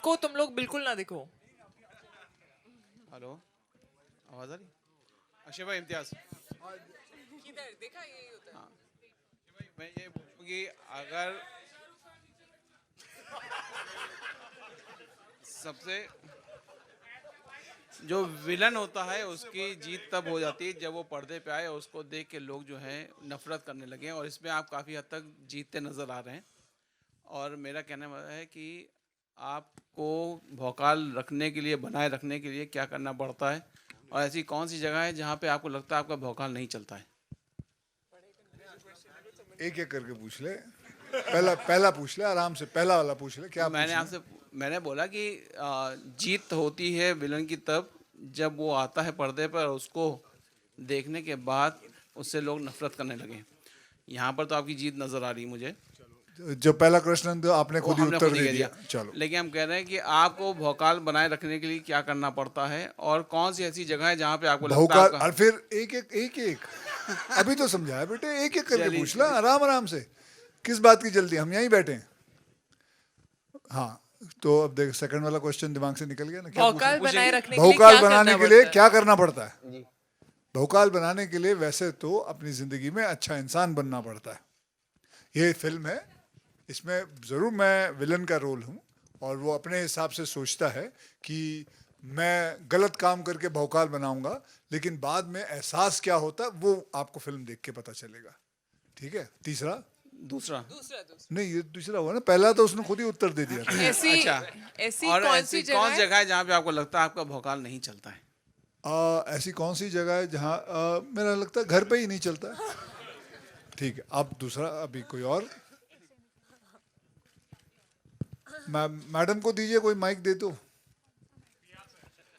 दिखो, तुम लोग बिल्कुल ना दिखो। हेलो, आवाज आ रही? अक्षय भाई, इम्तियाज। किधर देखा, यही होता है। हाँ, भाई मैं ये पूछूं कि अगर सबसे जो विलन होता है उसकी जीत तब हो जाती है जब वो पर्दे पे आए और उसको देख के लोग जो हैं नफरत करने लगे, और इसमें आप काफ़ी हद तक जीतते नज़र आ रहे हैं। और मेरा कहने वाला है कि आपको भौकाल रखने के लिए, बनाए रखने के लिए क्या करना पड़ता है, और ऐसी कौन सी जगह है जहाँ पे आपको लगता है आपका भौकाल नहीं चलता है? एक एक करके पूछ ले। पहला पहला पूछ ले, आराम से पहला वाला पूछ ले, क्या मैंने पूछना है? आपसे मैंने बोला कि जीत होती है विलन की तब जब वो आता है पर्दे पर और उसको देखने के बाद उससे लोग नफरत करने लगे। यहाँ पर तो आपकी जीत नजर आ रही है मुझे। जो पहला प्रश्न तो आपने वो खुद ही हमने उत्तर खुद ही दे कह दिया, दिया। चलो। लेकिन हम कह रहे हैं कि आपको भौकाल बनाए रखने के लिए क्या करना पड़ता है, और कौन सी ऐसी जगह है जहाँ पे आपको लगता है भौकाल, आपका। और फिर एक एक अभी तो समझाया बेटे, एक एक करके चलिए पूछ ला, आराम आराम से। किस बात की जल्दी, हम यहीं बैठे हैं। हाँ, तो अब देख, सेकंड वाला क्वेश्चन दिमाग से निकल गया ना, क्या पूछा? भौकाल बनाए रखने के लिए भौकाल क्या बनाने करना के लिए पड़ता है? क्या करना पड़ता है? जी। भौकाल बनाने के लिए वैसे तो अपनी जिंदगी में अच्छा इंसान बनना पड़ता है। ये फिल्म है, इसमें ज़रूर मैं विलन का रोल हूँ, और वो अपने हिसाब से सोचता है कि मैं गलत काम करके भौकाल बनाऊंगा, लेकिन बाद में एहसास क्या होता है वो आपको फिल्म देख के पता चलेगा। ठीक है, तीसरा? दूसरा। दूसरा दूसरा। नहीं, ये दूसरा हुआ ना, पहला तो उसने खुद ही उत्तर दे दिया था। ऐसी अच्छा, ऐसी और कौन ऐसी सी कौन जगह सी है? जगह है जहाँ पे आपको लगता है आपका भौकाल नहीं चलता है? ऐसी कौन सी जगह है जहाँ मेरा लगता है घर पे ही नहीं चलता है। ठीक है, अब दूसरा, अभी कोई और? मैडम को दीजिए, कोई माइक दे दो।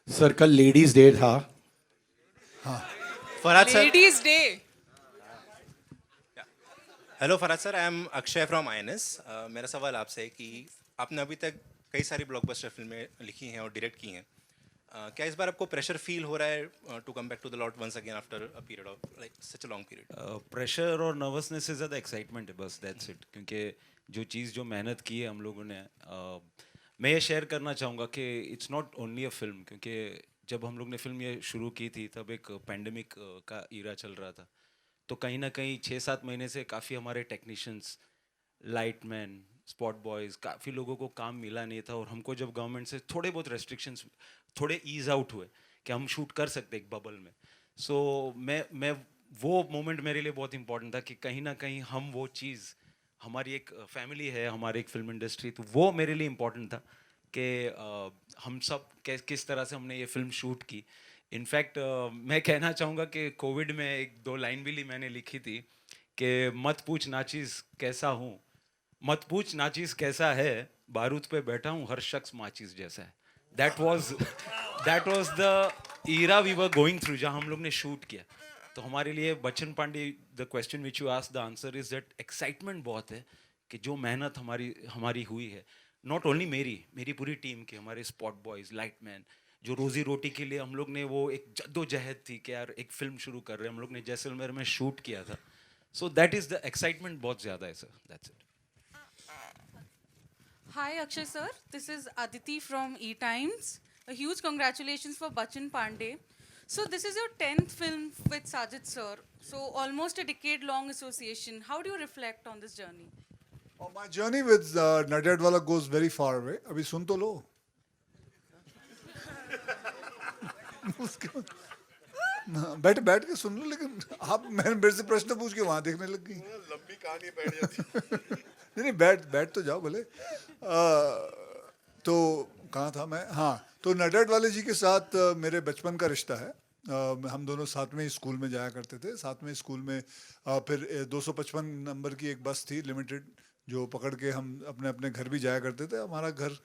सर कल लेडीज डे था। Farhad sir, ladies day. Hello Farhad sir, I am Akshay from INS. मेरा सवाल आपसे है कि आपने अभी तक कई सारी ब्लॉकबस्टर फिल्में लिखी हैं और डायरेक्ट की हैं। क्या इस बार आपको प्रेशर फील हो रहा है to come back to the lot once again after a period of like such a long period? Pressure और नर्वसनेस से ज़्यादा एक्साइटमेंट है, बस दैट्स इट। क्योंकि जो चीज़ जो मेहनत की है हम लोगों ने, मैं ये शेयर करना चाहूँगा कि it's not only a film. क्योंकि जब हम लोग ने फिल्म ये शुरू की थी तब एक पैंडमिक का ईरा चल रहा था, तो कहीं ना कहीं 6-7 महीने से काफ़ी हमारे टेक्नीशियंस, लाइटमैन, स्पॉट बॉयज़, काफ़ी लोगों को काम मिला नहीं था। और हमको जब गवर्नमेंट से थोड़े बहुत रेस्ट्रिक्शंस, थोड़े ईज आउट हुए कि हम शूट कर सकते एक बबल में, सो मैं वो मोमेंट मेरे लिए बहुत इंपॉर्टेंट था कि कहीं ना कहीं हम वो चीज़, हमारी एक फैमिली है, हमारी एक फिल्म इंडस्ट्री, तो वो मेरे लिए इम्पोर्टेंट था कि हम सब किस तरह से हमने ये फिल्म शूट की। इनफैक्ट मैं कहना चाहूँगा कि कोविड में एक दो लाइन भी मैंने लिखी थी कि मत पूछ नाचीज़ कैसा हूँ, मत पूछ नाचीज़ कैसा है, बारूद पे बैठा हूँ हर शख्स माचीज़ जैसा है। That was the era we were going through जहाँ हम लोग ने शूट किया। तो हमारे लिए Bachchan Pandey, the question which you ask, the answer is that excitement बहुत है कि जो मेहनत हमारी हमारी हुई है, नॉट ओनली मेरी पूरी टीम की, हमारे स्पॉट बॉयज, लाइटमैन, जो रोजी रोटी के लिए हम लोग ने वो एक जद्दोजहद थी कि यार एक फिल्म शुरू कर रहे हैं, हम लोग ने जैसलमेर में शूट किया था। So that is the excitement बहुत ज़्यादा है sir, that's it. Hi Akshay sir, this is Aditi from E Times. A huge congratulations for Bachchan Pandey. So this is your 10th film with Sajid sir. So almost a decade long association. How do you reflect on this journey? My journey with Nadyadwala goes very far away. अभी सुन तो लो। बैठ बैठ के सुन लो, लेकिन आप मेरे से प्रश्न पूछ के वहां देखने लग गई। लंबी कहानी बैठ जाती। नहीं, बैठ बैठ तो जाओ भले। तो कहाँ था मैं? हाँ, तो नडियाडवाले जी के साथ मेरे बचपन का रिश्ता है। हम दोनों साथ में ही स्कूल में जाया करते थे, साथ में स्कूल में। फिर 255 नंबर की एक बस थी लिमिटेड, जो पकड़ के हम अपने अपने घर भी जाया करते थे। हमारा घर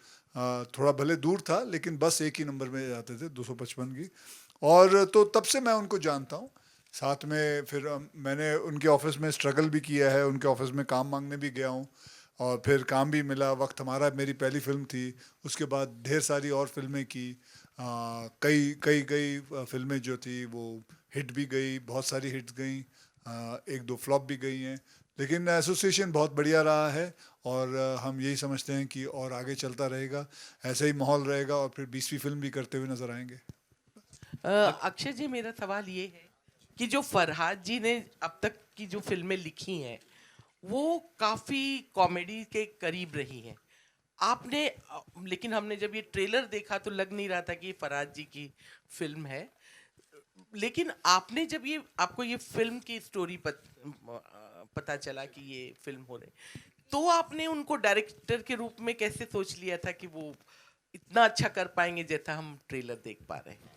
थोड़ा भले दूर था, लेकिन बस एक ही नंबर में जाते थे, 255 की। और तो तब से मैं उनको जानता हूँ। साथ में फिर मैंने उनके ऑफिस में स्ट्रगल भी किया है, उनके ऑफिस में काम मांगने भी गया हूँ, और फिर काम भी मिला। वक्त हमारा, मेरी पहली फिल्म थी, उसके बाद ढेर सारी और फिल्में की। कई कई कई फिल्में जो थी वो हिट भी गई, बहुत सारी हिट्स गई, एक दो फ्लॉप भी गई हैं। लेकिन एसोसिएशन बहुत बढ़िया रहा है और हम यही समझते हैं कि और आगे चलता रहेगा, ऐसा ही माहौल रहेगा और फिर 20वीं फिल्म भी करते हुए नजर आएंगे। अक्षय जी, मेरा सवाल ये है कि जो फरहाद जी ने अब तक की जो फिल्में लिखी हैं वो काफ़ी कॉमेडी के करीब रही हैं। आपने लेकिन हमने जब ये ट्रेलर देखा तो लग नहीं रहा था कि ये फरहाद जी की फिल्म है। लेकिन आपने जब ये आपको ये फिल्म की स्टोरी पता चला कि ये फिल्म हो रही, तो आपने उनको डायरेक्टर के रूप में कैसे सोच लिया था कि वो इतना अच्छा कर पाएंगे जैसा हम ट्रेलर देख पा रहे हैं?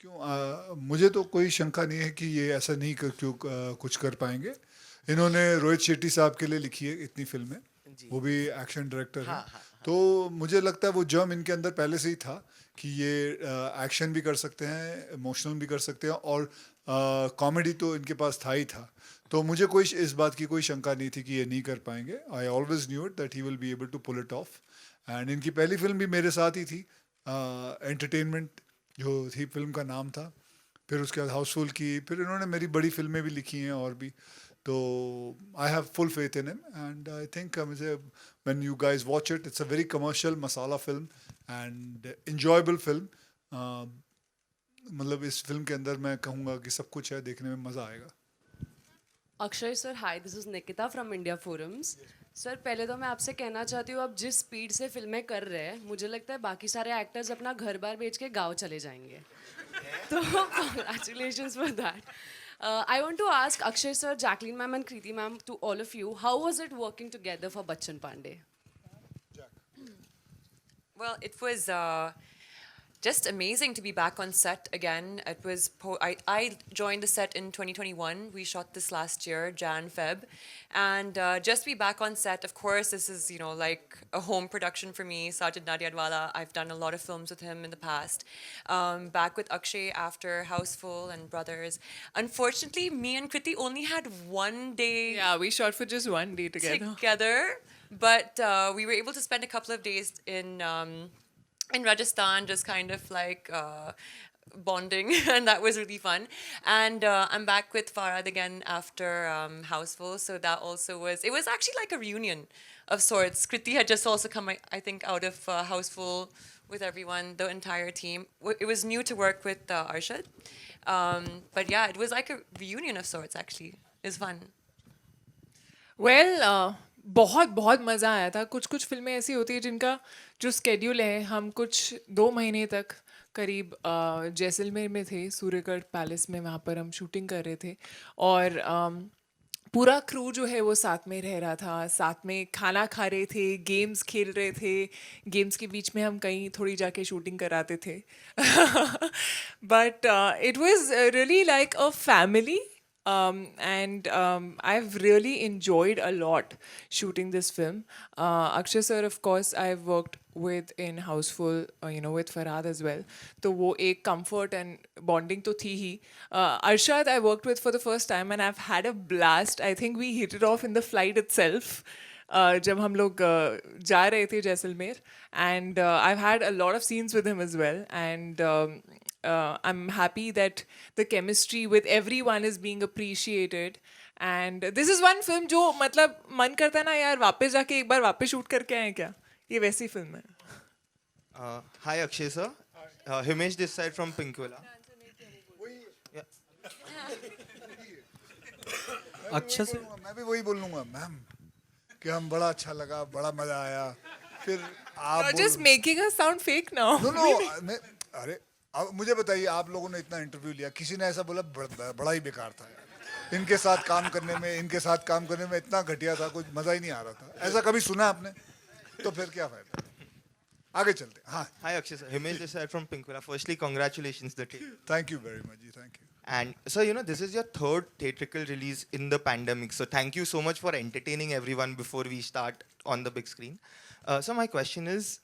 क्यों मुझे तो कोई शंका नहीं है कि ये ऐसा नहीं कुछ कर पाएंगे। इन्होंने रोहित शेट्टी साहब के लिए लिखी है इतनी फिल्में, वो भी एक्शन डायरेक्टर हैं। तो मुझे लगता है वो जर्म इनके अंदर पहले से ही था कि ये एक्शन भी कर सकते हैं, इमोशनल भी कर सकते हैं और कॉमेडी तो इनके पास था ही था। तो मुझे कोई इस बात की कोई शंका नहीं थी कि ये नहीं कर पाएंगे। I always knew it that he will be able to pull it off. And इनकी पहली फिल्म भी मेरे साथ ही थी, एंटरटेनमेंट जो थी फिल्म का नाम था। फिर उसके बाद हाउसफुल की, फिर इन्होंने मेरी बड़ी फिल्में भी लिखी हैं और भी। तो I have full faith in him and I think मुझे when you guys watch it, it's a very commercial masala film and enjoyable film. मतलब इस फिल्म के अंदर मैं कहूँगा कि सब कुछ है, देखने में मज़ा आएगा। Akshay sir, hi, this is Nikita from India forums. Sir, पहले तो मैं आपसे कहना चाहती हूँ, आप जिस स्पीड से फिल्में कर रहे हैं, मुझे लगता है बाकी सारे एक्टर्स अपना घर बार बेच के गाँव चले जाएंगे। तो congratulations for that. I want to ask Akshay sir, Jacqueline ma'am and Kriti ma'am, to all of you, how was it working together for Bachchan Pandey? Well, it was just amazing to be back on set again. It was I joined the set in 2021. We shot this last year, Jan Feb, and just be back on set. Of course, this is like a home production for me. Sajid Nadiadwala. I've done a lot of films with him in the past. Back with Akshay after Houseful and Brothers. Unfortunately, me and Kriti only had one day. Yeah, we shot for just one day together. But we were able to spend a couple of days in Rajasthan, just kind of like bonding, and that was really fun. And I'm back with Farhad again after Houseful, so that also it was actually like a reunion of sorts. Kriti had just also come, I think, out of Houseful with everyone, the entire team. It was new to work with Arshad, but yeah, it was like a reunion of sorts. Actually, it was fun. Well, बहुत बहुत मज़ा आया था। कुछ कुछ फिल्में ऐसी होती है जिनका जो स्केड्यूल है, हम कुछ 2 महीने तक करीब जैसलमेर में थे, सूर्यगढ़ पैलेस में, वहाँ पर हम शूटिंग कर रहे थे और पूरा क्रू जो है वो साथ में रह रहा था, साथ में खाना खा रहे थे, गेम्स खेल रहे थे, गेम्स के बीच में हम कहीं थोड़ी जाके शूटिंग कराते थे। But it was really like a family. And I've really enjoyed a lot shooting this film. Akshay sir, of course, I've worked with in Houseful, with Farhad as well. तो वो एक comfort and bonding तो थी ही. Arshad I worked with for the first time and I've had a blast. I think we hit it off in the flight itself. जब हम लोग जा रहे थे Jaisalmer, and I've had a lot of scenes with him as well, and I'm happy that the chemistry with everyone is being appreciated. And this is one film जो मतलब मन करता है ना यार, वापस जाके एक बार वापस शूट करके आए क्या, ये वैसी फिल्म है। Hi Akshay sir, Himesh this side from Pinkvilla. Akshay sir, मैं भी वही बोलूँगा मैम कि हम बड़ा अच्छा लगा, बड़ा मजा आया। फिर आप just making us sound fake now. No अरे अब मुझे बताइए, आप लोगों ने इतना इंटरव्यू लिया, किसी ने ऐसा बोला बड़ा ही बेकार था यार, इनके साथ काम करने में इतना घटिया था, कुछ मजा ही नहीं आ रहा था, ऐसा कभी सुना आपने? तो फिर क्या फायदा, आगे चलते। हाँ, Hi Akshay sir, Himesh this side from Pinkvilla. Firstly, congratulations the team. Thank you very much जी, thank you. And so this is your third theatrical release in the pandemic. So thank you so much for entertaining everyone before we start on the big screen. So my question is,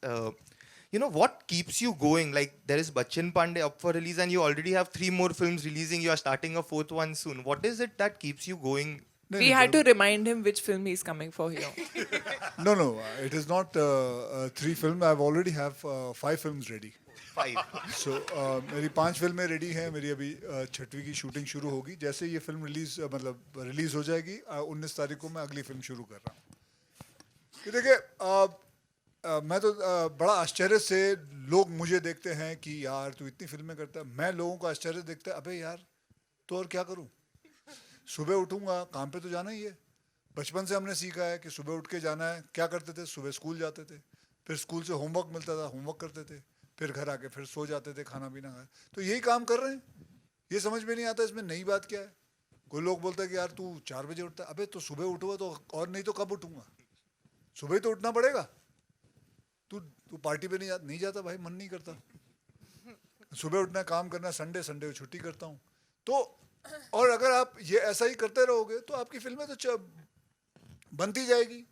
what keeps you going? Like there is Bachchan Pandey up for release and you already have 3 more films releasing. You are starting a 4th one soon. What is it that keeps you going We had to remind him which film he's coming for here. No, no, it is not 3 film. I already have 5 films ready. 5. So मेरी 5 फिल्में ready हैं. मेरी अभी 6वीं की shooting शुरू होगी. जैसे ये फिल्म रिलीज हो जाएगी 19 तारीख को मैं अगली फिल्म शुरू कर रहा हूँ. कि देखिए मैं तो बड़ा आश्चर्य से लोग मुझे देखते हैं कि यार तू इतनी फिल्में करता है. मैं लोगों को आश्चर्य देखता है, अबे यार तो और क्या करूँ. सुबह उठूंगा, काम पे तो जाना ही है. बचपन से हमने सीखा है कि सुबह उठ के जाना है. क्या करते थे, सुबह स्कूल जाते थे, फिर स्कूल से होमवर्क मिलता था, होमवर्क करते थे, फिर घर आके फिर सो जाते थे, खाना पीना खाए. तो यही काम कर रहे हैं. ये समझ में नहीं आता इसमें नई बात क्या है. कोई लोग बोलता है कि यार तू 4 बजे उठता है. अबे तो सुबह उठूंगा तो और नहीं तो कब उठूंगा. सुबह ही तो उठना पड़ेगा. तू पार्टी पे नहीं जाता भाई, मन नहीं करता. सुबह उठना, काम करना, संडे को छुट्टी करता हूँ. तो और अगर आप ये ऐसा ही करते रहोगे तो आपकी फिल्में तो बनती जाएगी.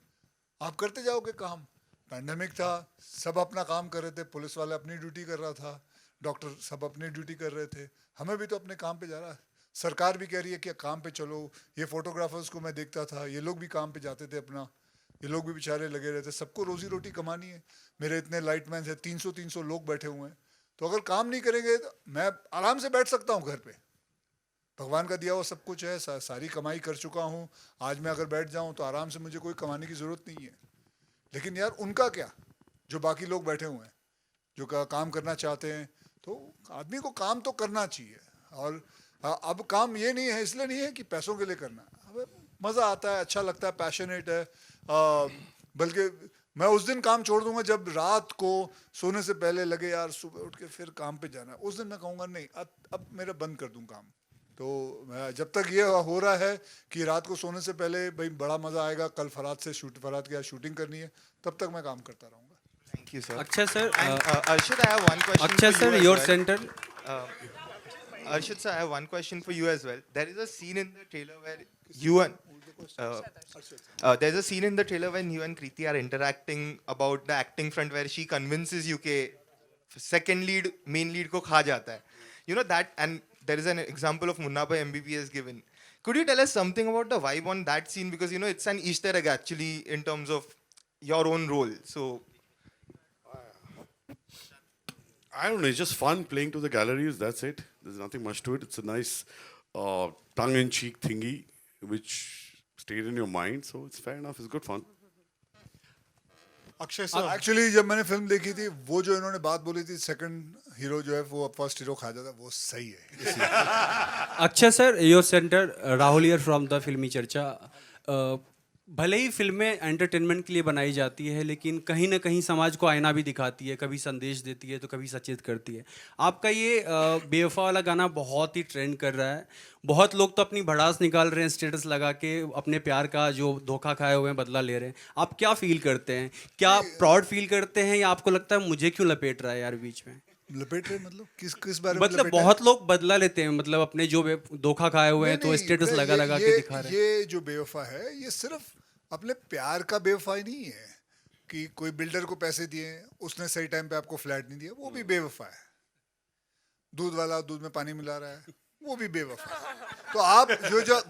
आप करते जाओगे काम. पैंडेमिक था, सब अपना काम कर रहे थे. पुलिस वाले अपनी ड्यूटी कर रहा था, डॉक्टर सब अपनी ड्यूटी कर रहे थे. हमें भी तो अपने काम पे जा रहा है. सरकार भी कह रही है कि काम पे चलो. ये फोटोग्राफर्स को मैं देखता था, ये लोग भी काम पे जाते थे अपना. ये लोग भी बेचारे लगे रहते. सबको रोजी रोटी कमानी है. मेरे इतने लाइटमैन है, 300 लोग बैठे हुए हैं. तो अगर काम नहीं करेंगे तो मैं आराम से बैठ सकता हूँ घर पे. भगवान का दिया हुआ सब कुछ है. सारी कमाई कर चुका हूँ. आज मैं अगर बैठ जाऊँ तो आराम से, मुझे कोई कमाने की ज़रूरत नहीं है. लेकिन यार उनका क्या, जो बाकी लोग बैठे हुए हैं, जो काम करना चाहते हैं. तो आदमी को काम तो करना चाहिए. और अब काम ये नहीं है, इसलिए नहीं है कि पैसों के लिए करना. अब मज़ा आता है, अच्छा लगता है, पैशनेट है. बल्कि मैं उस दिन काम छोड़ दूंगा जब रात को सोने से पहले लगे यार सुबह उठ के फिर काम पे जाना है. उस दिन मैं कहूँगा नहीं, अब मेरा बंद कर दूँ काम. तो जब तक ये हो रहा है कि रात को सोने से पहले भाई बड़ा मज़ा आएगा, कल फरात के आज शूटिंग करनी है, तब तक मैं काम करता रहूँगा. Thank you, sir. Akshay sir, Arshad, I have one question Akshay for sir, you as your well. center. Arshad sir, I have one question for you as well. There is a scene in the trailer where you and there's a scene in the trailer when you and Kriti are interacting about the acting front, where she convinces you कि second lead main lead को खा जाता है. You know that, and there is an example of Munna Bhai MBBS given. Could you tell us something about the vibe on that scene, because you know it's an Easter egg actually in terms of your own role. So I don't know, it's just fun playing to the galleries, that's it. There's nothing much to it. It's a nice tongue-in-cheek thingy which stayed in your mind, so it's fair enough, it's good fun. Akshay sir, actually जब मैंने film देखी थी, वो जो इन्होंने बात बोली थी सेकंड हीरो जो है वो फर्स्ट हीरो खा जाता है, वो सही है. Akshay sir, your center. Rahul here from the फिल्मी चर्चा. भले ही फिल्में एंटरटेनमेंट के लिए बनाई जाती है, लेकिन कहीं ना कहीं समाज को आईना भी दिखाती है. कभी संदेश देती है तो कभी सचेत करती है. आपका ये बेवफा वाला गाना बहुत ही ट्रेंड कर रहा है. बहुत लोग तो अपनी भड़ास निकाल रहे हैं स्टेटस लगा के, अपने प्यार का जो धोखा खाए हुए हैं बदला ले रहे हैं. आप क्या फील करते हैं? क्या प्राउड फील करते हैं, या आपको लगता है मुझे क्यों लपेट रहा है यार बीच में? लपेट रहे मतलब किस बारे में? मतलब बहुत लोग बदला लेते हैं, मतलब अपने जो धोखा खाए हुए हैं तो स्टेटस लगा के दिखा रहे हैं. ये जो बेवफा है, ये सिर्फ अपने प्यार का बेवफाई नहीं है कि कोई बिल्डर को पैसे दिए, उसने सही टाइम पे आपको फ्लैट नहीं दिया, वो भी बेवफा है. दूध वाला दूध में पानी मिला रहा है, वो भी बेवफा है. तो आप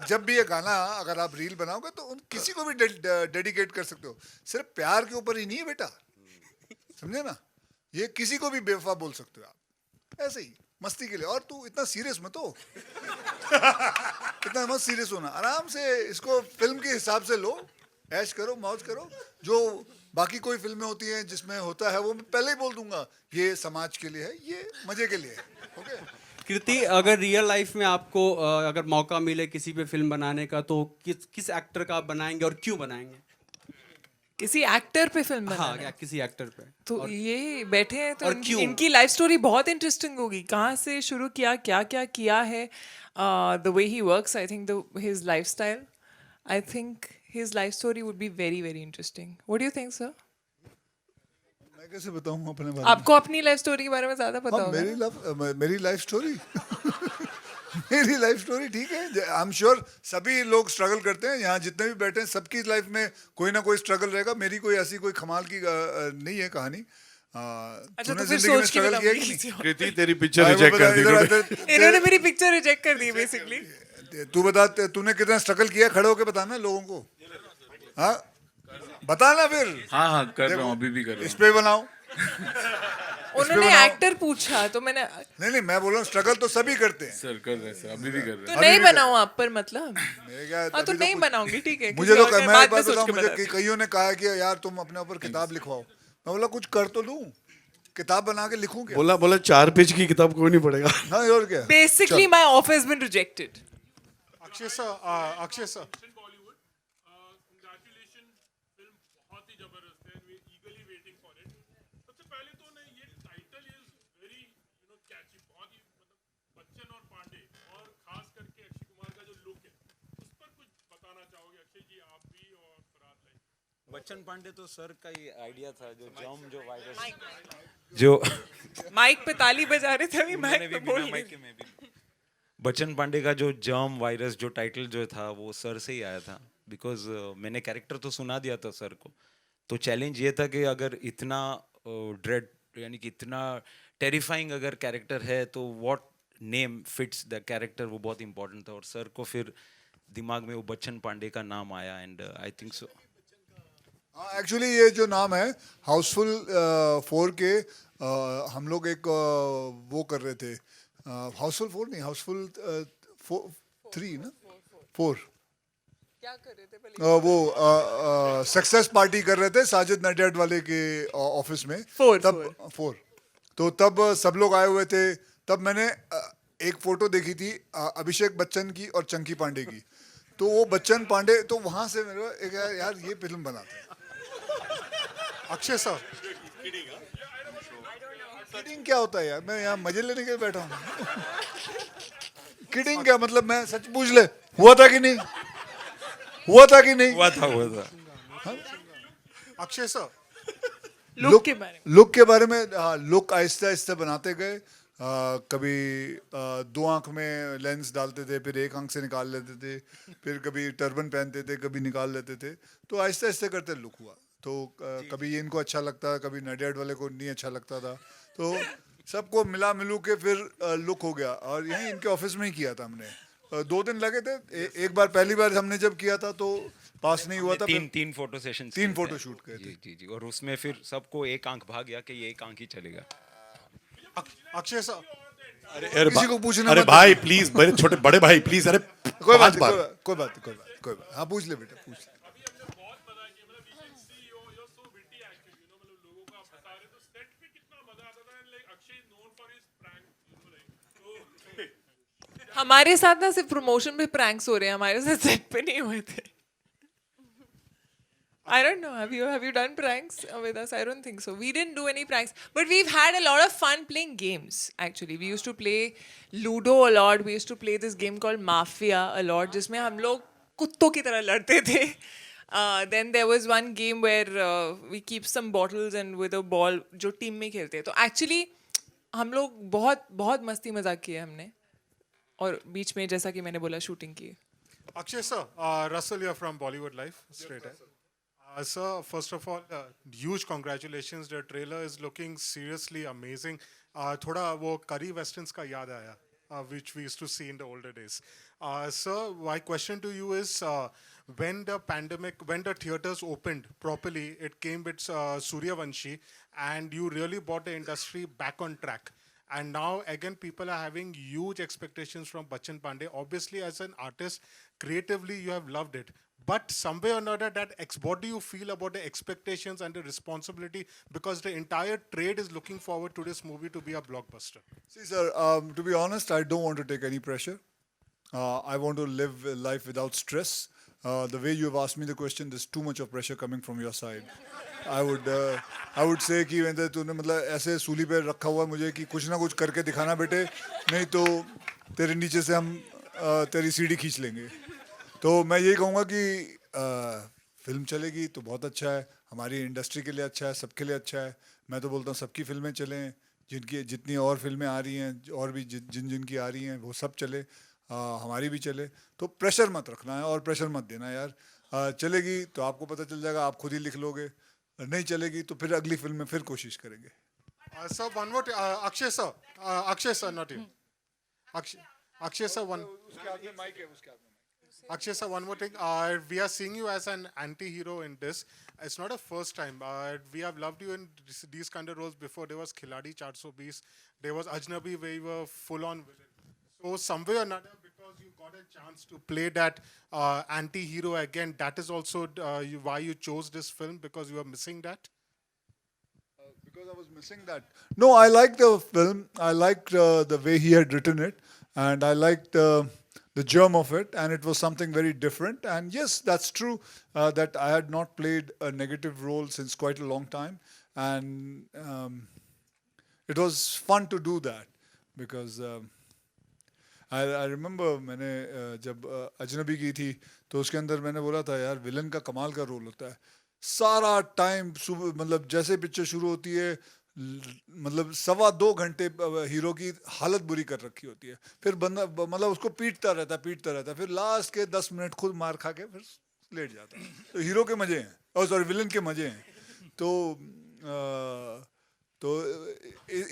जब भी ये गाना अगर आप रील बनाओगे तो किसी को भी डेडिकेट कर सकते हो. सिर्फ प्यार के ऊपर ही नहीं है बेटा, समझे ना. ये किसी को भी बेवफा बोल सकते हो आप, ऐसे ही मस्ती के लिए. और तू इतना सीरियस मत हो. इतना मत सीरियस होना. आराम से इसको फिल्म के हिसाब से लो, ऐश करो, मौज करो. जो बाकी कोई फिल्में होती हैं जिसमें होता है वो मैं पहले ही बोल दूंगा, ये समाज के लिए है, ये मजे के लिए है. ओके. कृति, अगर रियल लाइफ में आपको अगर मौका मिले किसी पे फिल्म बनाने का, तो किस एक्टर का आप बनाएंगे और क्यों बनाएंगे? किसी एक्टर पे फिल्म बनाना हाँ, किसी एक्टर पे. तो ये बैठे हैं तो क्यों? इनकी लाइफ स्टोरी बहुत इंटरेस्टिंग होगी. कहाँ से शुरू किया, क्या क्या किया है, the way he works, I think his life style, I think his life story would be very very interesting. What do you think, sir? मैं कैसे बताऊं अपने बारे में? आपको अपनी लाइफ स्टोरी के बारे में ज्यादा पता होगा. मेरी लाइफ स्टोरी मेरी लाइफ स्टोरी ठीक है. आई एम श्योर सभी लोग स्ट्रगल करते हैं. यहाँ जितने भी बैठे हैं सबकी लाइफ में कोई ना कोई स्ट्रगल रहेगा. मेरी कोई ऐसी कोई कमाल की नहीं है कहानी. अच्छा, तो फिर सोच के बताओ. कृति, तेरी पिक्चर रिजेक्ट कर दी इन्होंने मेरी पिक्चर रिजेक्ट कर दी बेसिकली. तू बता, तूने कितना स्ट्रगल किया, खड़े होके बताना लोगों को, हाँ बताना फिर। हाँ हाँ कर रहा हूँ, अभी भी कर रहा इस हूँ। पे बनाओ। उन्होंने बनाओ। एक्टर पूछा तो मैंने नहीं मैं बोल रहा हूँ स्ट्रगल तो सभी करते हैं। सर कर रहे हैं सर, अभी भी कर रहे तो हैं। नहीं बनाऊं आप पर मतलब। मैं क्या, हाँ तो अभी नहीं कुछ- बनाऊंगी, ठीक है। मुझे किसी तो और के मैं बाद एक में बात सोच बताऊं, के मुझे बताती। कईयों ने कहा कि यार तुम अपने ऊपर किताब लिखवाओ। मैं बोला कुछ कर तो लूं, किताब बना के लिखूं क्या? बोला 4 पेज की किताब कोई नहीं पढ़ेगा। हाँ और क्या। Basically, my offer has been rejected. Akshay sir, Akshay sir, Bachchan Pandey तो सर का ही आइडिया था, जो जर्म जो वायरस जो माइक पे ताली बजा रहे थे, अभी मैंने माइक भी पे बिना बोल माइक के मैं भी बच्चन पांडे का जो जर्म वायरस जो टाइटल जो था वो सर से ही आया था, बिकॉज मैंने कैरेक्टर तो सुना दिया था सर को। तो चैलेंज ये था कि अगर इतना ड्रेड यानी कि इतना टेरिफाइंग अगर कैरेक्टर है तो what name fits the character, वो बहुत इंपॉर्टेंट था। और सर को फिर दिमाग में वो बच्चन पांडे का नाम आया and I think so. Actually ये जो नाम है हाउसफुल 4 के हम लोग एक वो कर रहे थे, हाउसफुल 4 नहीं, हाउसफुल 3 ना 4 क्या कर रहे थे वो सक्सेस पार्टी कर रहे थे साजिद नडियाड वाले के ऑफिस में। तब 4 तो तब सब लोग आए हुए थे। तब मैंने एक फोटो देखी थी अभिषेक बच्चन की और चंकी पांडे की। तो वो बच्चन पांडे, तो वहां से मेरे एक यार ये फिल्म बनाते हैं। अक्षय सर, किडिंग क्या होता है यार, मैं यहाँ मजे लेने के लिए बैठा हूँ। किडिंग क्या मतलब, मैं सच पूछ ले, हुआ था कि नहीं, हुआ था कि नहीं? हुआ था। अक्षय सर, लुक के बारे में, लुक के बारे में लुक आहिस्ते आहिस्ते बनाते गए। कभी 2 आंख में लेंस डालते थे, फिर 1 आंख से निकाल लेते थे, फिर कभी टर्बन पहनते थे, कभी निकाल लेते थे। तो आहिस्ते आहिस्ते करते लुक हुआ। तो कभी ये इनको अच्छा लगता, कभी नडियाड वाले को नहीं अच्छा लगता था। तो सबको मिला मिलू के फिर लुक हो गया। और यहीं इनके ऑफिस में ही किया था हमने। 2 दिन लगे थे। एक बार पहली बार हमने जब किया था तो पास नहीं हुआ था। तीन फोटो सेशन, 3 फोटो शूट किए थे। जी। और उसमें फिर सबको एक आंख भाग गया कि ये एक आंख ही चलेगा। अक्षय सर, अरे किसी को पूछना अरे मत। भाई प्लीज, मेरे छोटे बड़े भाई प्लीज, अरे कोई बात 5 बार। नहीं, कोई बात नहीं। हाँ पूछ ले बेटा, पूछ ले। हमारे साथ ना सिर्फ प्रमोशन में प्रैंक्स हो रहे हैं, हमारे साथ सेट पे नहीं हुए थे। I don't know. Have you done pranks with us? I don't think so. We didn't do any pranks, but we've had a lot of fun playing games. Actually, we used to play Ludo a lot. We used to play this game called Mafia a lot, जिसमें हम लोग कुत्तों की तरह लड़ते थे. Then there was one game where we keep some bottles and with a ball जो team में खेलते हैं. तो actually हम लोग बहुत बहुत मस्ती मजाक किए हमने. और बीच में जैसा कि मैंने बोला शूटिंग की. Akshay sir, Russell here from Bollywood Life, straight ahead. Sir, first of all, huge congratulations. The trailer is looking seriously amazing. थोड़ा वो curry westerns का याद आया, which we used to see in the older days. Sir, my question to you is, when the pandemic, when the theaters opened properly, it came with Suryavanshi, and you really brought the industry back on track. And now again, people are having huge expectations from Bachchan Pandey. Obviously, as an artist, creatively, you have loved it. But some way or another, what do you feel about the expectations and the responsibility? Because the entire trade is looking forward to this movie to be a blockbuster. See, sir, to be honest, I don't want to take any pressure. I want to live life without stress. The way you have asked me the question, there's too much of pressure coming from your side. I would say कि तूने मतलब ऐसे सूली पे रखा हुआ मुझे कि कुछ ना कुछ करके दिखाना बेटे, नहीं तो तेरे नीचे से हम तेरी सीढ़ी खींच लेंगे. तो मैं यही कहूँगा कि फिल्म चलेगी तो बहुत अच्छा है, हमारी इंडस्ट्री के लिए अच्छा है, सबके लिए अच्छा है. मैं तो बोलता हूँ सबकी फिल्में चलें, जिनकी जितनी और फिल्में आ रही हैं और भी जिनकी आ रही हैं वो सब चले, हमारी भी चले. तो प्रेशर मत रखना है और प्रेशर मत देना यार. चलेगी तो आपको पता चल जाएगा, आप खुद ही लिख लोगे. नहीं चलेगी तो फिर अगली फिल्म में फिर कोशिश करेंगे. Sir, one more, Akshay sir, not you. Akshay sir, Akshay sir, one more thing. We are seeing you as an anti-hero in this. It's not a first time. We have loved you in these kind of roles before. There was Khiladi 420. There was Ajnabi where you were full-on villain. So somewhere or another, because you got a chance to play that anti-hero again, that is also why you chose this film, because you were missing that? Because I was missing that. No, I liked the film. I liked the way he had written it, and I liked the germ of it, and it was something very different. And yes, that's true that I had not played a negative role since quite a long time, and it was fun to do that because I remember मैंने जब अजनबी की थी तो उसके अंदर मैंने बोला था यार विलन का कमाल का रोल होता है सारा टाइम मतलब जैसे पिक्चर शुरू होती है मतलब 2.25 घंटे हीरो की हालत बुरी कर रखी होती है फिर बंदा मतलब उसको पीटता रहता है फिर लास्ट के 10 मिनट खुद मार खा के फिर लेट जाता है तो हीरो के मजे हैं और सॉरी विलन के मजे हैं तो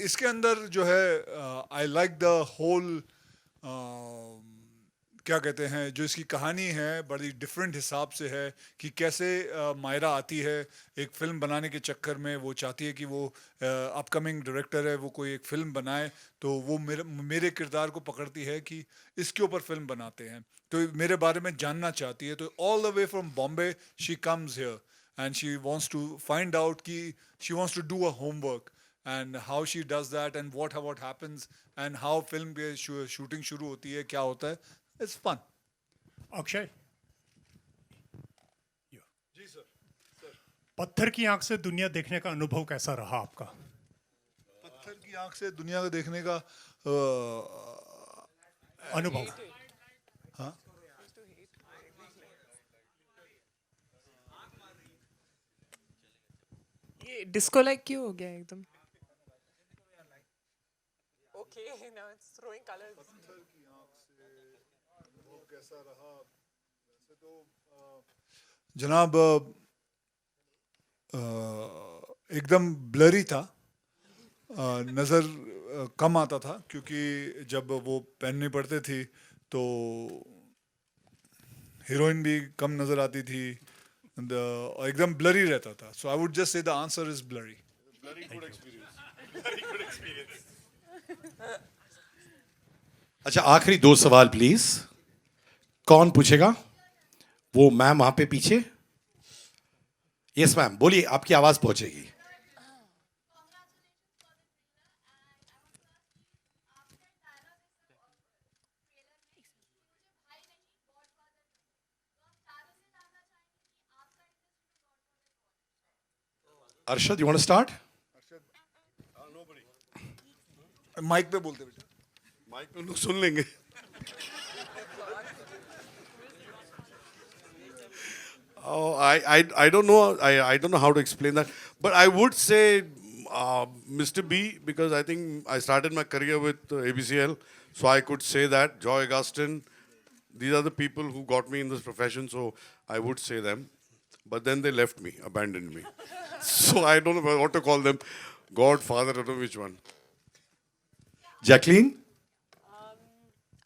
इसके अंदर जो है आई लाइक द होल क्या कहते हैं जो इसकी कहानी है बड़ी डिफरेंट हिसाब से है कि कैसे मायरा आती है एक फिल्म बनाने के चक्कर में वो चाहती है कि वो अपकमिंग डायरेक्टर है वो कोई एक फिल्म बनाए तो वो मेरे किरदार को पकड़ती है कि इसके ऊपर फिल्म बनाते हैं तो मेरे बारे में जानना चाहती है तो all the way from Bombay she comes here and she wants to find out कि she wants to do a homework and how she does that and what happens and how film shooting शुरू होती है क्या होता है it's fun. Akshay ji sir पत्थर की आंख से दुनिया देखने का अनुभव कैसा रहा आपका पत्थर की आंख से दुनिया को देखने का अनुभव हाँ ये डिस्को लाइक क्यों हो गया एकदम Okay, now it's throwing colors. पत्थर की आंख से अनुभव कैसा रहा वैसे तो जनाब एकदम ब्लरी था नज़र कम आता था क्योंकि जब वो पहननी पड़ती थी तो हीरोइन भी कम नज़र आती थी एकदम ब्लरी रहता था so I would just say the answer is blurry अच्छा आखिरी 2 सवाल प्लीज कौन पूछेगा वो मैम वहां पे पीछे यस मैम बोलिए आपकी आवाज पहुंचेगी Arshad, you want to start? Mic पे बोलते बेटा माइक पे लोग सुन लेंगे Oh, I don't know I don't know how to explain that, but I would say Mr. B because I think I started my career with ABCL, so I could say that Joy Augustine. These are the people who got me in this profession, so I would say them. But then they left me, abandoned me. So I don't know what to call them. God, Father, I don't know which one. Jacqueline?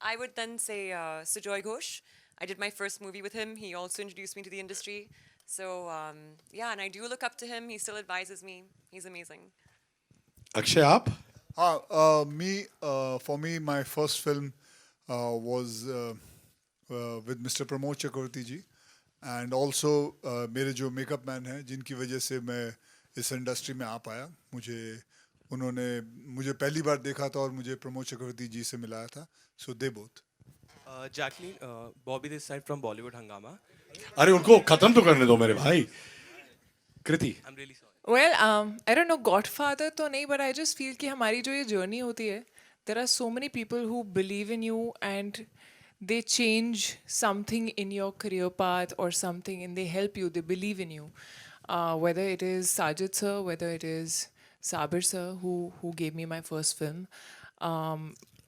I would then say Sujoy Ghosh. I did my first movie with him. He also introduced me to the industry. So, yeah, and I do look up to him. He still advises me. He's amazing. Akshay, aap? For me, my first film was with Mr. Pramod Chakravarti ji. And also, मेरे जो makeup man हैं जिनकी वजह से मैं इस industry में आ पाया उन्होंने मुझे पहली बार देखा था और मुझे प्रमोद चक्रवर्ती जी से मिलाया था so they both Jacqueline Bobby this side from Bollywood Hungama अरे उनको खत्म तो करने दो मेरे भाई Kriti I am really sorry Well, I don't know, Godfather तो नहीं, but I just feel कि हमारी जो ये journey होती है, there are so many people who believe in you and they change something in your career path or something, and they help you, they believe in you. Whether it is Sajid sir, whether it is Sabir sir, who gave me my first film.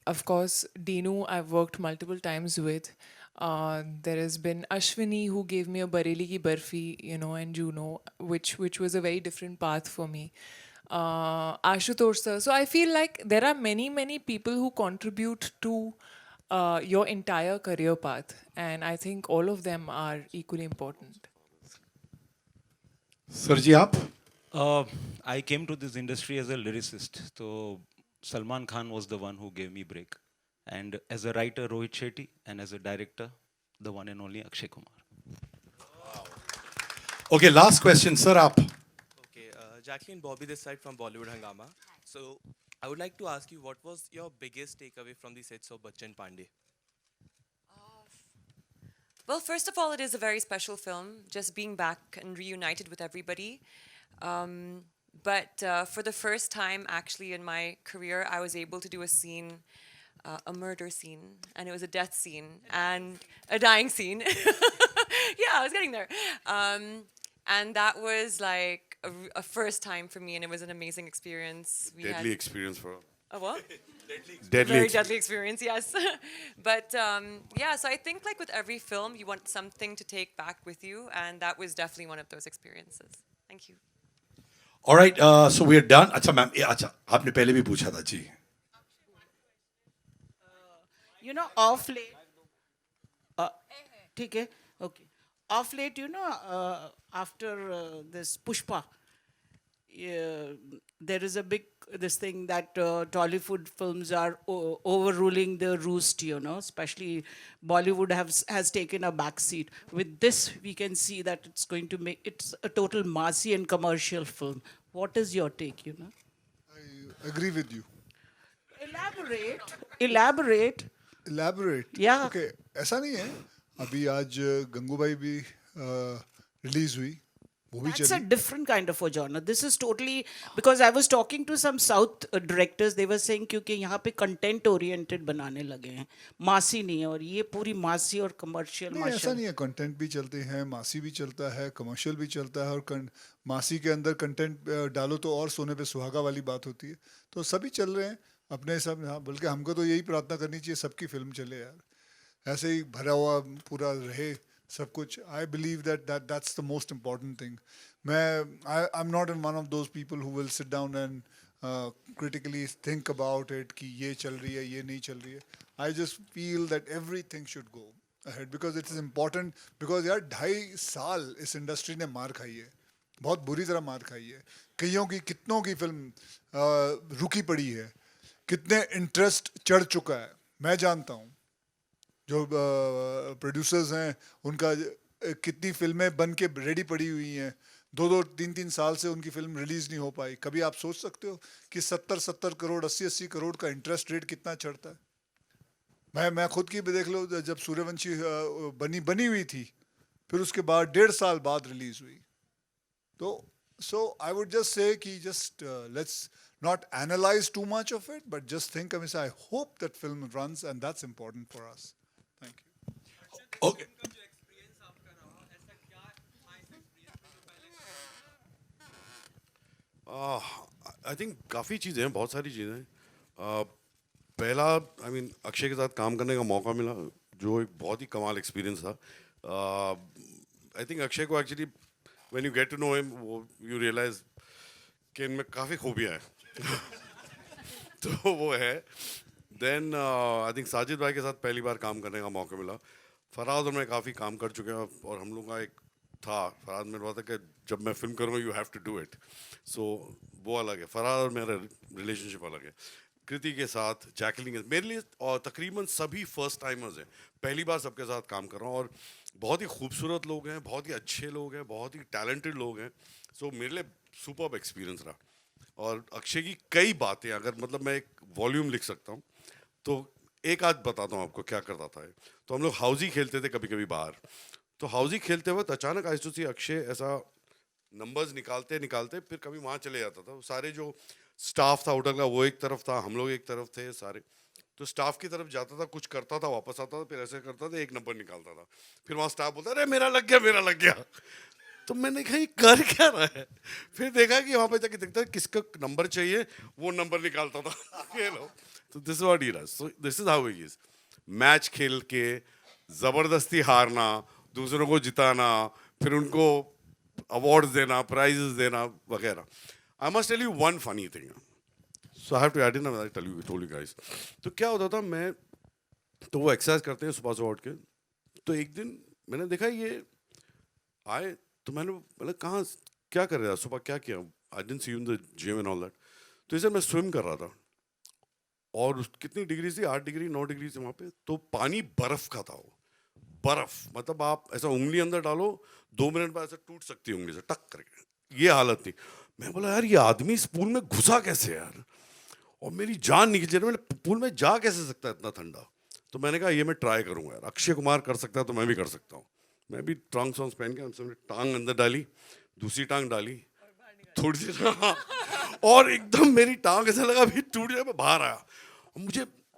Of course, Dinu I've worked multiple times with. There has been Ashwini who gave me a Bareli ki Barfi, you know, and Juno, which was a very different path for me. Ashutosh sir. So I feel like there are many people who contribute to your entire career path. And I think all of them are equally important. Sir ji आप? I came to this industry as a lyricist. So Salman Khan was the one who gave me break. And as a writer, Rohit Shetty, and as a director, the one and only Akshay Kumar. Okay, last question, sir. आप? Okay, Jacqueline Bobby this side from Bollywood Hangama. So I would like to ask you, what was your biggest takeaway from the sets of Bachchan Pandey? Well, first of all, it is a very special film, just being back and reunited with everybody. But for the first time, actually, in my career, I was able to do a scene, a murder scene, and it was a death scene and a dying scene. Yeah, I was getting there. And that was like a first time for me, and it was an amazing experience. Deadly experience for A what? Deadly Very deadly experience, yes. But yeah, so I think like with every film, you want something to take back with you, and that was definitely one of those experiences. Thank you. All right, so we are done. अच्छा ma'am, अच्छा आपने पहले भी पूछा था जी. You know, off late. ठीक है, okay. Off late, you know, after this Pushpa, there is a big this thing that Tollywood films are overruling the roost, you know, especially Bollywood has taken a back seat. With this, we can see that it's going to make, it's a total massy and commercial film. What is your take, you know? I agree with you. Elaborate. Yeah. Okay, ऐसा नहीं है. अभी आज गंगूबाई भी release हुई. That's a different kind of a genre. This is totally, because I was talking to some South directors, they were saying क्योंकि यहाँ पे content oriented बनाने लगे हैं, मासी नहीं है, और ये पूरी मासी और commercial. नहीं, ऐसा नहीं है. कंटेंट भी चलते हैं, मासी भी चलता है, कमर्शियल भी चलता है, और मासी के अंदर कंटेंट डालो तो और सोने पे सुहागा वाली बात होती है. तो सभी चल रहे हैं अपने हिसाब. हाँ, बल्कि हमको तो यही प्रार्थना करनी चाहिए सबकी फिल्म चले यार, ऐसे ही भरा हुआ पूरा रहे सब कुछ. I believe that's the most important thing. I'm not in one of those people who will sit down and critically think about it कि ये चल रही है, ये नहीं चल रही है. I just feel that everything should go ahead because it is important. Because यार 2.5 साल इस इंडस्ट्री ने मार खाई है, बहुत बुरी तरह मार खाई है. कईयों की, कितनों की फिल्म रुकी पड़ी है, कितने इंटरेस्ट चढ़ चुका है. मैं जानता हूँ जो प्रोड्यूसर्स हैं उनका कितनी फिल्में बन के रेडी पड़ी हुई हैं, 2-2, 3-3 साल से उनकी फिल्म रिलीज नहीं हो पाई. कभी आप सोच सकते हो कि 70-70 करोड़, 80-80 करोड़ का इंटरेस्ट रेट कितना चढ़ता है. मैं खुद की भी देख लो, जब सूर्यवंशी बनी हुई थी, फिर उसके बाद 1.5 साल बाद रिलीज हुई. तो so I would just say कि just let's not analyze too much of it, but just think. I hope that film runs, and that's important for us. Thank you. Okay. I think काफ़ी चीज़ें हैं, बहुत सारी चीज़ें हैं. पहला अक्षय के साथ काम करने का मौका मिला, जो एक बहुत ही कमाल एक्सपीरियंस था. आई थिंक अक्षय को actually when you get to know him, you realize कि इनमें काफ़ी खूबियाँ हैं. तो वो है. देन आई थिंक साजिद भाई के साथ पहली बार काम करने का मौका मिला. फराज और मैं काफ़ी काम कर चुके हैं, और हम लोग का एक था, फराज मेरे बात है कि जब मैं फिल्म करूँगा you have to do it. So वो अलग है, फराज और मेरा रिलेशनशिप अलग है. कृति के साथ, जैकलिन मेरे लिए, और तकरीबन सभी फर्स्ट टाइमर्स हैं, पहली बार सबके साथ काम कर रहा हूँ. और बहुत ही खूबसूरत लोग हैं, बहुत ही अच्छे लोग हैं, बहुत ही टैलेंटेड लोग हैं. सो मेरे लिए सुपर्ब एक्सपीरियंस रहा. और अक्षय की कई बातें, अगर मतलब मैं एक वॉल्यूम लिख सकता हूँ तो एक आध बताता हूँ आपको क्या करता था. तो हम लोग हाउजी खेलते थे कभी कभी बाहर. तो हाउजी खेलते वक्त अचानक आई टू सी अक्षय ऐसा नंबर्स निकालते फिर कभी वहाँ चले जाता था. सारे जो स्टाफ था होटल का वो एक तरफ था, हम लोग एक तरफ थे सारे. तो स्टाफ की तरफ जाता था, कुछ करता था, वापस आता था, फिर ऐसे करता था, एक नंबर निकालता था. फिर वहाँ स्टाफ बोलता अरे मेरा लग गया. तो मैंने कहा ये कर क्या रहा है. फिर देखा कि वहाँ पे जाके देखता किसका नंबर चाहिए, वो नंबर निकालता था. तो this is what he does. So this is how he is. Match खेल के ज़बरदस्ती हारना, दूसरों को जिताना, फिर उनको अवार्ड्स देना, प्राइजेस देना वगैरह. I must tell you one funny thing. So I have to add in, I told you guys. तो क्या होता था, मैं तो वो एक्सरसाइज करते हैं सुबह सुबह उठ के। तो एक दिन मैंने देखा ये आए, तो मैंने बोला कहाँ क्या कर रहा सुबह, क्या किया? I didn't see you in the gym and all that. तो इसे मैं स्विम कर रहा था, और कितनी डिग्री थी, 8 डिग्री 9 डिग्री थी वहाँ पे। तो पानी बर्फ का था, वो बर्फ मतलब आप ऐसा उंगली अंदर डालो 2 मिनट बाद ऐसा टूट सकती है उंगली से टक करके, ये हालत थी। मैं बोला यार ये आदमी इस पूल में घुसा कैसे यार, और मेरी जान निकल जाए, मैंने पूल में जा कैसे सकता है इतना ठंडा। तो मैंने कहा ये मैं ट्राई करूंगा यार, अक्षय कुमार कर सकता है तो मैं भी कर सकता हूँ। मैं भी ट्रंक सॉन्ग्स पहन के हमसे टांग अंदर डाली, दूसरी टांग डाली, थोड़ी सी और एकदम मेरी टांग ऐसा लगा भी टूट जाए, मैं बाहर आया। और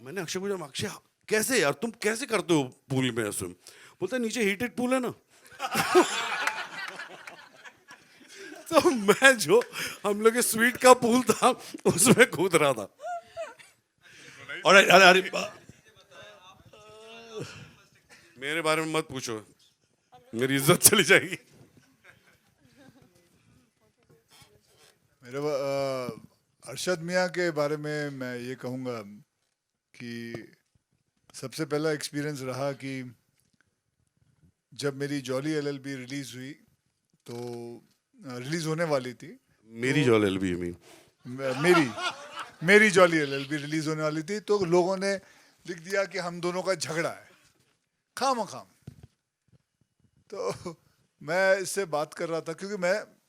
मैंने अक्षय को पूछा, अक्षय कैसे यार तुम कैसे करते हो पूल में स्विम? बोलता है नीचे हीटेड पूल है ना। तो मैं जो हम लोग के स्वीट का पूल था उसमें कूद रहा था। और अरे मेरे बारे में मत पूछो, मेरी इज्जत चली जाएगी। मेरे अरशद मियाँ के बारे में मैं ये कहूँगा कि सबसे पहला एक्सपीरियंस रहा कि जब मेरी जॉली एलएलबी रिलीज हुई, तो रिलीज होने वाली थी। मेरी जॉली एलएलबी मीन मेरी जॉली एलएलबी रिलीज होने वाली थी, तो लोगों ने लिख दिया कि हम दोनों का झगड़ा है खाम। तो मैं इससे बात कर रहा था, क्योंकि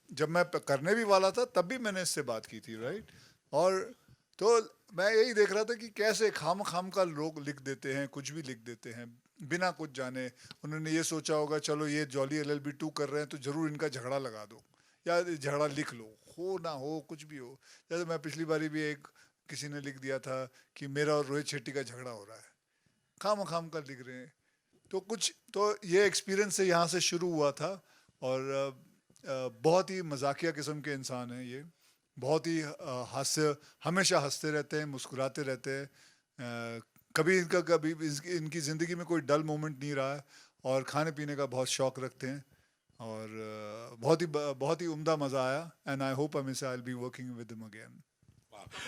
जब मैं करने भी वाला था तब भी मैंने इससे बात की थी, राइट। और तो मैं यही देख रहा था कि कैसे खाम का लोग लिख देते हैं, कुछ भी लिख देते हैं बिना कुछ जाने। उन्होंने ये सोचा होगा चलो ये जॉली एलएलबी 2 कर रहे हैं तो जरूर इनका झगड़ा लगा दो, या झगड़ा लिख लो, हो ना हो कुछ भी हो। जैसे मैं पिछली बारी भी किसी ने लिख दिया था कि मेरा और रोहित शेट्टी का झगड़ा हो रहा है, खाम का लिख रहे हैं। तो ये एक्सपीरियंस से यहाँ से शुरू हुआ था, और बहुत ही मजाकिया किस्म के इंसान हैं ये, बहुत ही हमेशा हंसते रहते हैं, मुस्कुराते रहते हैं। कभी इनकी ज़िंदगी में कोई डल मोमेंट नहीं रहा है, और खाने पीने का बहुत शौक रखते हैं, और बहुत ही उम्दा मज़ा आया। And I hope I will be working with him again.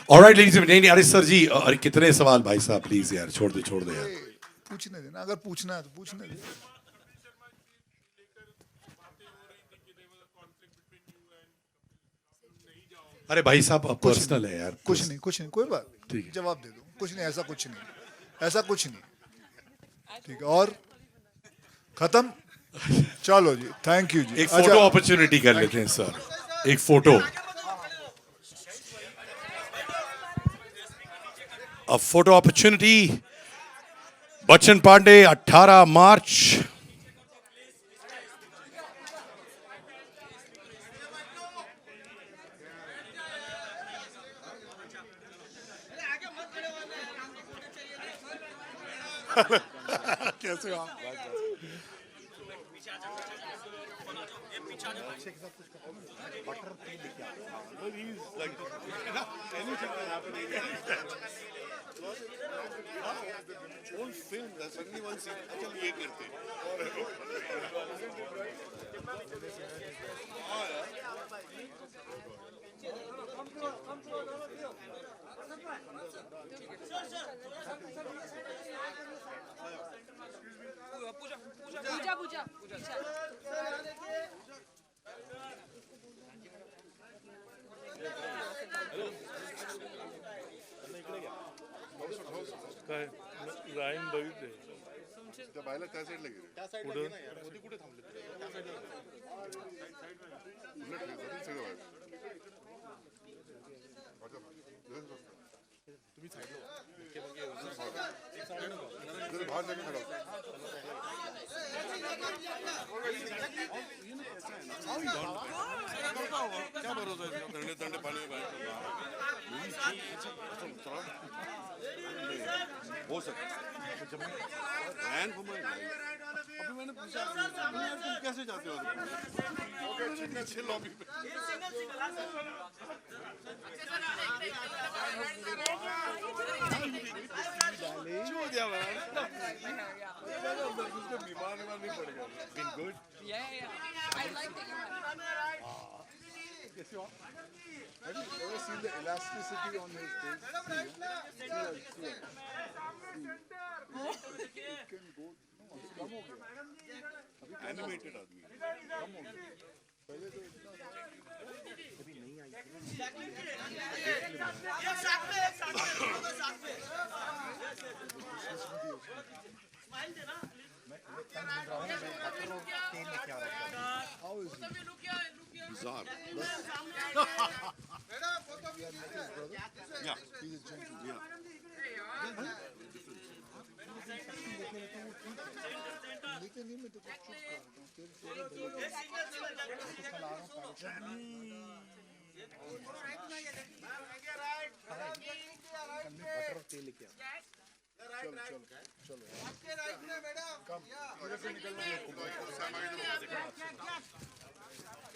Alright ladies and gentleman, अरे सर जी, अरे कितने सवाल भाई साहब, प्लीज यार छोड़ दे यार। पूछने देना, अगर पूछना है तो पूछने दे। अरे भाई साहब अब पर्सनल है यार। कुछ नहीं कोई बात ठीक है। जवाब दे दूं, कुछ नहीं, ऐसा कुछ नहीं। ठीक है, और खत्म। चलो जी, थैंक यू जी। एक फोटो अपॉर्चुनिटी कर लेते हैं सर, एक photo. A photo opportunity. Bachchan Pandey, 18 March. कैसे आप? राईन बघितले त्या बायला त्या साईडला गेले पुढे कुठे थांबले तुम्ही साईडला बाहेर जाऊन खडा क्या भरोसा है ठंडे पानी में हो सकता अभी मैंने पूछा तुम कैसे जाते हो अच्छे लॉबी पे बीमार नहीं पड़ेगा Been good? Yeah. I like that you Yes, you are. Have you ever seen the elasticity on his face? Animated आदमी है। कम हो गया। पहले तो इतना How is he? Bizarre. Yeah, he's a gentle, yeah. लेकिन नहीं मैं तो कुछ चुप कर रहा हूँ बटर तेल लेके चलो चलो चलो कम इधर से निकलना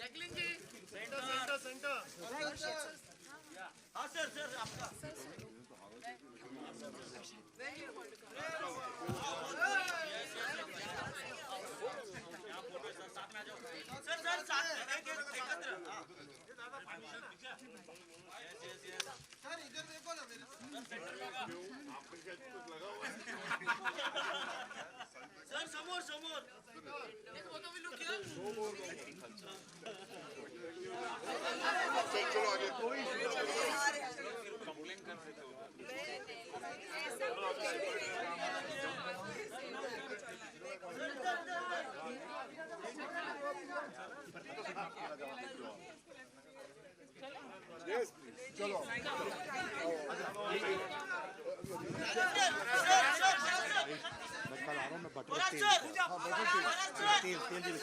जैकलिन जी सेंटर सेंटर हाँ सर सर आपका सर सर साथ में एकत्र सर इधर देखो ना मेरे सर समोर समोर देखो तो भी लुक किया चलो आगे कंप्लेंट कर सकते हो Yes, please. चलो मैं कल आ रहा हूँ मैं बटर तेल हाँ बटर तेल तेल तेल तेल